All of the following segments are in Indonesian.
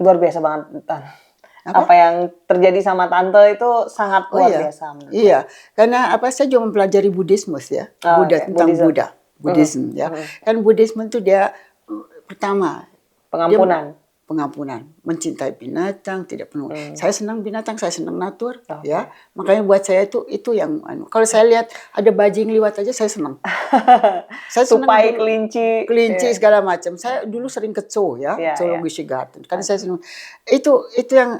Luar biasa banget, Tan. Apa? Apa yang terjadi sama Tante itu sangat luar biasa. Iya, karena saya juga mempelajari Buddhisme ya, tentang Buddhism ya. Kan Buddhisme itu dia pertama pengampunan, mencintai binatang, tidak penuh. Saya senang binatang, saya senang natur, ya. Makanya buat saya itu yang kalau saya lihat ada bajing liwat aja saya senang. Saya senang tupai, kelinci segala macam. Saya dulu sering ke zoo ya, Zoological Garden. Karena saya senang itu yang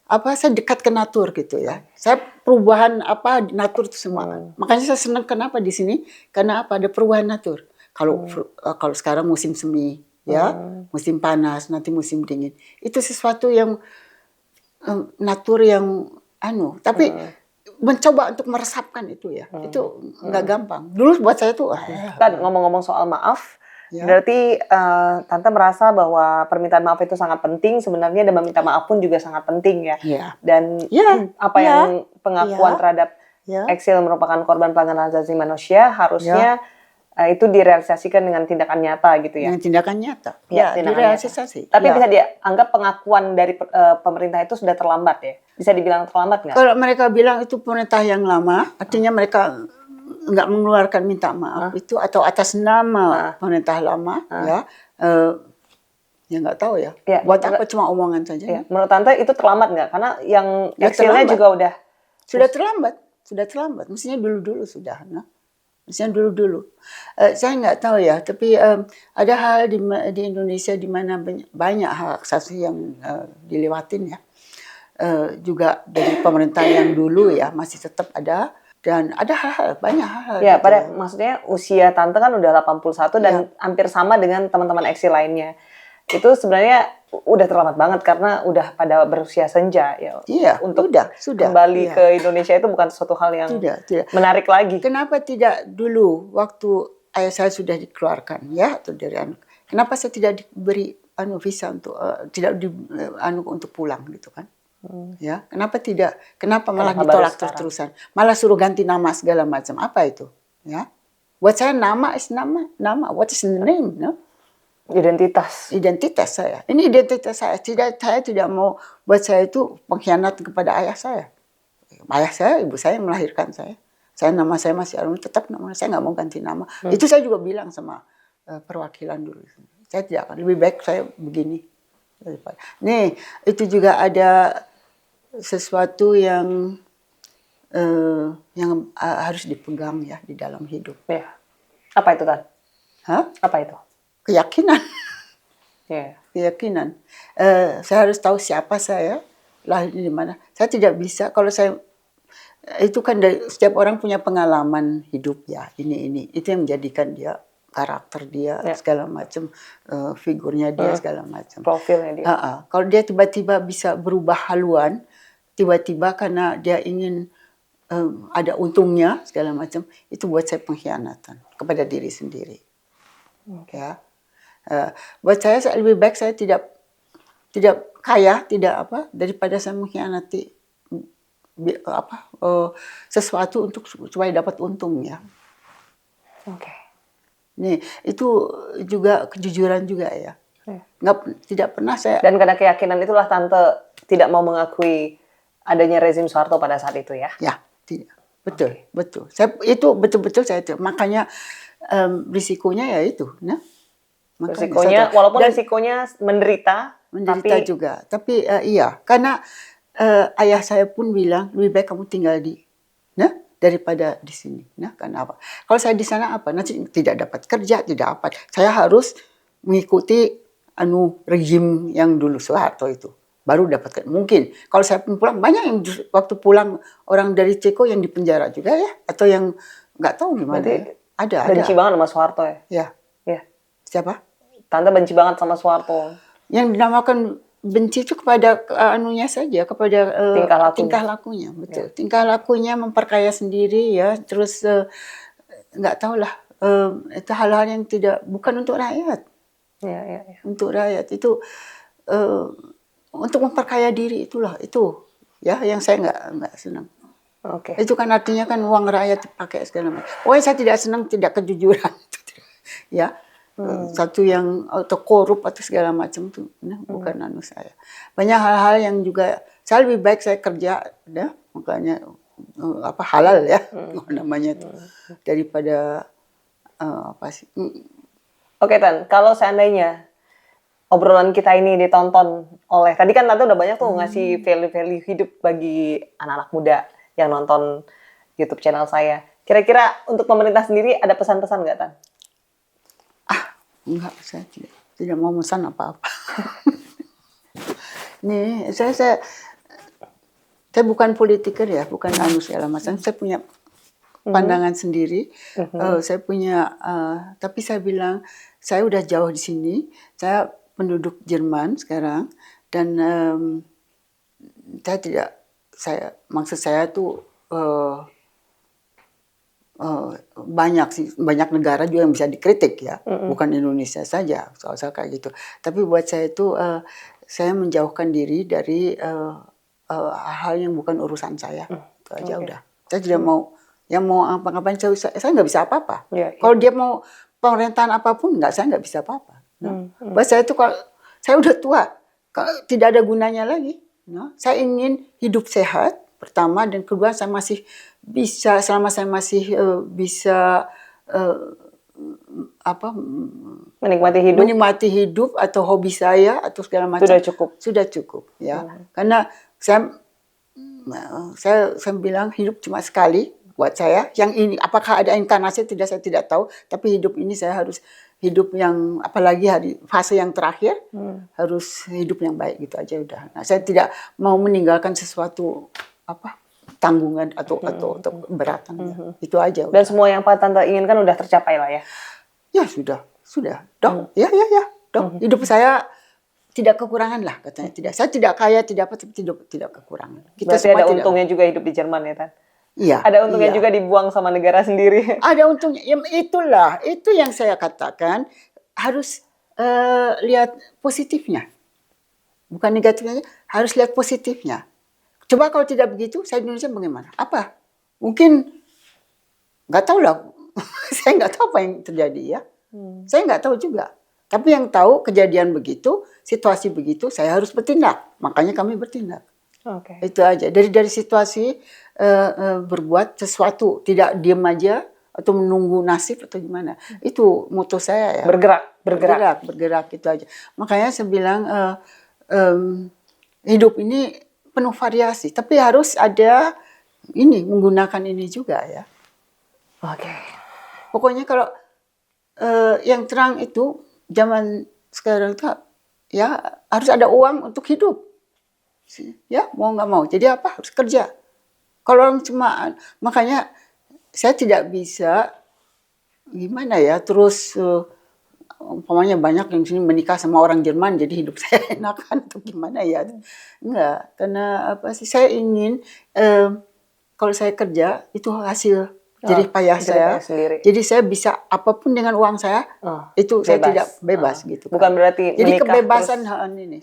saya dekat ke natur gitu ya. Saya perubahan natur itu semua. Makanya saya senang kenapa di sini? Karena ada perubahan natur. Kalau sekarang musim semi, ya, musim panas, nanti musim dingin. Itu sesuatu yang natur yang tapi mencoba untuk meresapkan itu ya. Itu nggak gampang. Dulu buat saya tuh Tan, ngomong-ngomong soal maaf, berarti Tante merasa bahwa permintaan maaf itu sangat penting sebenarnya, dan meminta maaf pun juga sangat penting ya. Dan yang pengakuan terhadap eksil merupakan korban pelanggaran hak asasi manusia harusnya itu direalisasikan dengan tindakan nyata gitu ya. Dengan tindakan nyata. Ya, direalisasi. Tapi bisa dianggap pengakuan dari pemerintah itu sudah terlambat ya? Bisa dibilang terlambat nggak? Kalau mereka bilang itu pemerintah yang lama, artinya mereka nggak mengeluarkan minta maaf itu atau atas nama pemerintah lama ya nggak tahu ya. Buat apa cuma omongan saja. Menurut Tante itu terlambat nggak? Karena yang eksilnya juga sudah terlambat. Mestinya dulu sudah. Misalnya dulu. Saya nggak tahu ya, tapi ada hal di Indonesia di mana banyak hak asasi yang dilewatin ya. Juga dari pemerintah yang dulu ya masih tetap ada, dan ada banyak hal. Ya, gitu. Maksudnya usia Tante kan udah 81 dan hampir sama dengan teman-teman eksil lainnya. Itu sebenarnya udah terlambat banget karena udah pada berusia senja ya. Iya, untuk sudah kembali ke Indonesia itu bukan suatu hal yang menarik lagi. Kenapa tidak dulu waktu ayah saya sudah dikeluarkan ya, atau dari kenapa saya tidak diberi visa untuk tidak untuk pulang gitu kan? Ya, kenapa malah ditolak terus-terusan? Malah suruh ganti nama segala macam. Apa itu? Ya. Buat saya nama. What is the name, no? Identitas saya. Ini identitas saya. Saya tidak mau buat saya itu pengkhianat kepada ayah saya. Ayah saya, ibu saya melahirkan saya. Nama saya masih Arun, tetap nama saya nggak mau ganti nama. Itu saya juga bilang sama perwakilan dulu. Saya tidak akan, lebih baik saya begini. Nih, itu juga ada sesuatu yang harus dipegang ya di dalam hidup. Ya. Apa itu, Tan? Apa itu? Keyakinan. Keyakinan. Saya harus tahu siapa saya, lahir di mana. Saya tidak bisa kalau saya itu kan setiap orang punya pengalaman hidup ya. Ini itu yang menjadikan dia karakter dia segala macam, figurnya dia segala macam. Profilnya dia. Kalau dia tiba-tiba bisa berubah haluan, tiba-tiba karena dia ingin ada untungnya segala macam, itu buat saya pengkhianatan kepada diri sendiri. Ya. Buat saya lebih baik saya tidak kaya, daripada saya mengkhianati sesuatu untuk supaya dapat untung ya. Nih, itu juga kejujuran juga ya. Tidak pernah saya. Dan karena keyakinan itulah Tante tidak mau mengakui adanya rezim Soeharto pada saat itu ya. Ya, tidak. Betul. Saya itu betul-betul saya itu. Makanya risikonya ya itu, nah. Risikonya, walaupun risikonya menderita tapi, juga. Tapi iya, karena ayah saya pun bilang lebih baik kamu tinggal daripada di sini. Nah, kenapa? Kalau saya di sana nanti tidak dapat kerja, tidak apa. Saya harus mengikuti rezim yang dulu Soeharto itu. Baru dapat mungkin. Kalau saya pulang, banyak yang waktu pulang orang dari Ceko yang dipenjara juga ya, atau yang nggak tahu gimana. Berarti ada. Benci banget sama Soeharto ya? Ya. Siapa? Tante benci banget sama Soeharto. Yang dinamakan benci itu kepada saja, kepada tingkah lakunya, betul. Tingkah lakunya memperkaya sendiri ya, terus nggak tahulah itu hal-hal yang bukan untuk rakyat. Untuk rakyat itu untuk memperkaya diri itu ya yang saya nggak senang. Itu kan artinya kan uang rakyat dipakai segala macam. Saya tidak senang, tidak kejujuran. Ya. satu yang atau korup atau segala macam tuh, bukan anu saya. Banyak hal-hal yang juga saya lebih baik saya kerja, ya, makanya halal ya, namanya itu, daripada apa sih. Oke Tan, kalau seandainya obrolan kita ini ditonton oleh, tadi kan Tante udah banyak tuh ngasih value-value hidup bagi anak-anak muda yang nonton YouTube channel saya. Kira-kira untuk pemerintah sendiri ada pesan-pesan nggak Tan? Enggak, saya tidak mau pesan apa-apa. Nih, saya bukan politiker ya, bukan anu segala macam. Saya punya pandangan sendiri. Saya punya, tapi saya bilang saya udah jauh di sini. Saya penduduk Jerman sekarang dan maksud saya tuh banyak negara juga yang bisa dikritik ya, bukan Indonesia saja soal kayak gitu. Tapi buat saya itu saya menjauhkan diri dari hal yang bukan urusan saya. Itu aja udah. Saya tidak mau yang mau apa-apain, saya nggak bisa apa-apa. Kalau dia mau pemerintahan apapun saya nggak bisa apa-apa. Buat saya itu kalau saya udah tua, tidak ada gunanya lagi. Saya ingin hidup sehat pertama, dan kedua saya masih bisa, selama saya masih bisa menikmati hidup atau hobi saya atau segala macam, sudah cukup ya. Karena saya bilang hidup cuma sekali buat saya. Yang ini apakah ada inkarnasi saya tidak tahu, tapi hidup ini saya harus hidup yang, apalagi fase yang terakhir, harus hidup yang baik gitu aja udah. Nah, saya tidak mau meninggalkan sesuatu tanggungan atau keberatan. Itu aja. Dan semua yang Pak Tante inginkan udah tercapai lah ya? Ya sudah. Dong, ya. Dong, hidup saya tidak kekurangan lah katanya. Tidak, saya tidak kaya, tidak apa, tapi tidak kekurangan. Kita berarti ada untungnya juga hidup di Jerman ya, Tan? Iya. Ada untungnya juga dibuang sama negara sendiri. Ada untungnya. Ya, itu yang saya katakan, harus lihat positifnya. Bukan negatifnya, harus lihat positifnya. Coba kalau tidak begitu, saya di Indonesia bagaimana? Apa? Mungkin nggak tahu lah. Saya nggak tahu apa yang terjadi ya. Saya nggak tahu juga. Tapi yang tahu kejadian begitu, situasi begitu, saya harus bertindak. Makanya kami bertindak. Itu aja. Dari situasi berbuat sesuatu, tidak diam aja atau menunggu nasib atau gimana. Itu moto saya ya. Bergerak itu aja. Makanya saya bilang hidup ini penuh variasi, tapi harus ada menggunakan ini juga ya. Pokoknya kalau yang terang itu zaman sekarang tuh ya harus ada uang untuk hidup. Ya, mau nggak mau. Jadi apa? Harus kerja. Kalau orang cuma, makanya saya tidak bisa gimana ya, terus umpamanya banyak yang sini menikah sama orang Jerman jadi hidup saya enakan atau gimana ya. Enggak, karena apa sih, saya ingin kalau saya kerja itu hasil jerih payah saya. Jadi saya bisa apapun dengan uang saya, itu saya tidak bebas gitu. Bukan berarti jadi kebebasan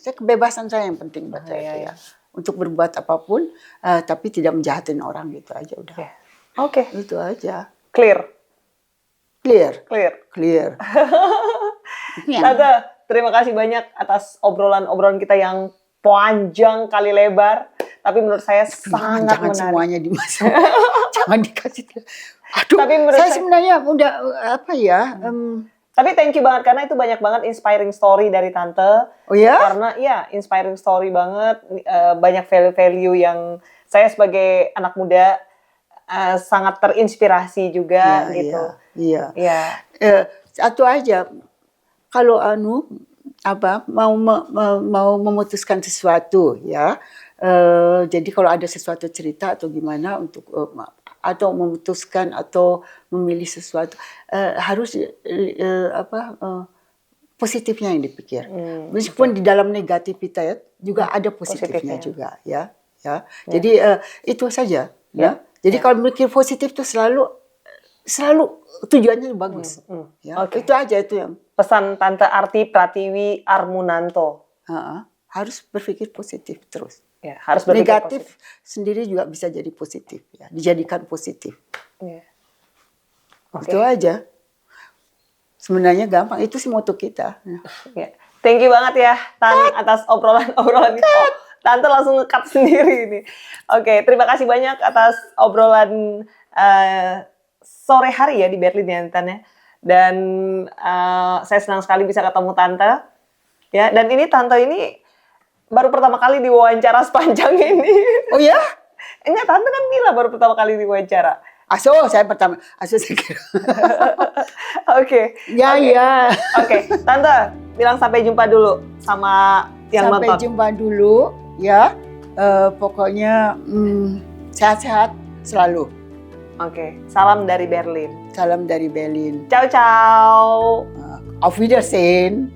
kebebasan saya yang penting buat saya ya. Untuk berbuat apapun, tapi tidak menjahatin orang gitu aja udah. Itu aja. Clear. Tante, terima kasih banyak atas obrolan kita yang panjang kali lebar, tapi menurut saya sangat jangan menarik. Semuanya dimasak. Jangan dikasih. Aduh, tapi saya sebenarnya udah apa ya? Tapi thank you banget karena itu banyak banget inspiring story dari Tante. Oh ya? Karena ya inspiring story banget, banyak value-value yang saya sebagai anak muda sangat terinspirasi juga gitu. Iya. Satu aja, kalau mau memutuskan sesuatu ya, jadi kalau ada sesuatu cerita atau gimana untuk atau memutuskan atau memilih sesuatu, harus positifnya yang dipikir. Meskipun di dalam negativitas juga ada positifnya juga ya. Jadi itu saja ya. Jadi kalau mikir positif itu selalu tujuannya bagus. Itu aja itu yang pesan Tante Arti Pratiwi Armunanto. Harus berpikir positif terus. Ya, harus berpikir negatif positif. Sendiri juga bisa jadi positif ya, dijadikan positif. Itu aja. Sebenarnya gampang, itu sih moto kita. Ya. Thank you banget ya, Tan, atas obrolan-obrolan itu. Oh, Tante langsung nge-cut sendiri ini. Oke, terima kasih banyak atas obrolan sore hari ya di Berlin ya, Tan ya. Dan saya senang sekali bisa ketemu Tante. Ya, dan ini Tante ini baru pertama kali diwawancara sepanjang ini. Oh ya? Enggak, Tante kan Mila baru pertama kali diwawancara. Saya pertama. Saya kira. Oke. Ya, okay. ya. Oke, Tante bilang sampai jumpa dulu sama yang nonton. Sampai jumpa dulu, ya. Pokoknya sehat-sehat selalu. Oke, salam dari Berlin. Salam dari Berlin. Ciao, ciao. Auf Wiedersehen.